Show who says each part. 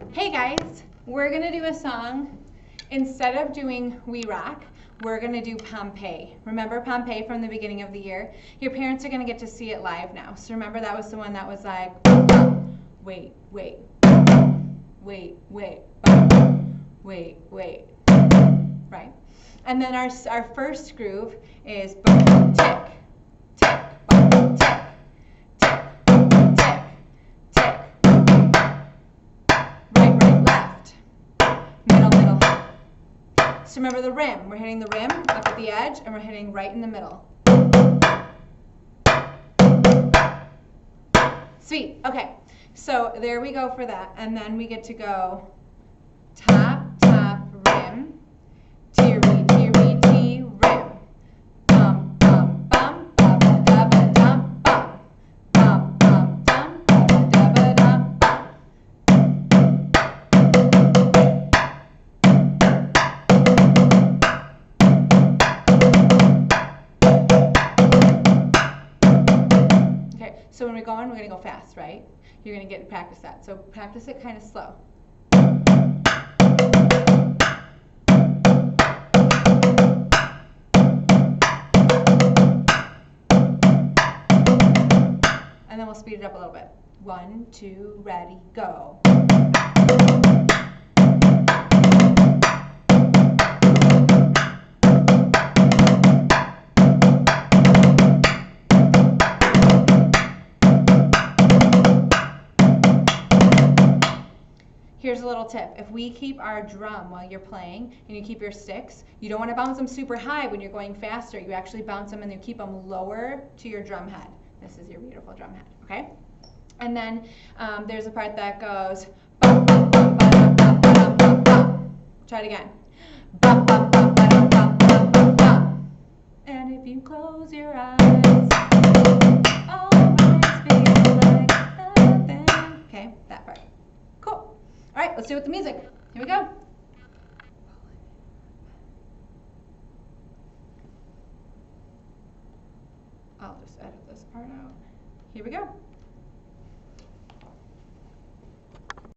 Speaker 1: Hey guys, we're gonna do a song. Instead of doing We Rock, we're gonna do Pompeii. Remember Pompeii from the beginning of the year? Your parents are gonna get to see it live now. So remember that was the one that was like, wait, wait, wait, wait, wait, wait, right? And then our first groove is tick, tick, tick. So remember the rim. We're hitting the rim up at the edge, and we're hitting right in the middle. Sweet. Okay. So there we go for that. And then we get to go top, top, rim, teary, teary, tee, rim. Bum, bum, bum, ba da ba dum, bum. Bum, bum, dum, ba da ba dum, bum. So when we're going to go fast, right? You're going to get to practice that. So practice it kind of slow. And then we'll speed it up a little bit. 1, 2, ready, go. Here's a little tip. If we keep our drum while you're playing and you keep your sticks, you don't want to bounce them super high when you're going faster. You actually bounce them and you keep them lower to your drum head. This is your beautiful drum head, okay? And then there's a part that goes bum, bum, bum, ba-dum, bum, ba-dum, bum, bum. Try it again. Bum, bum, bum, ba-dum, bum, bum, bum, bum. And if you close your eyes, always feel like nothing. Okay, that part. Cool. All right, let's do it with the music. Here we go. I'll just edit this part out. Here we go.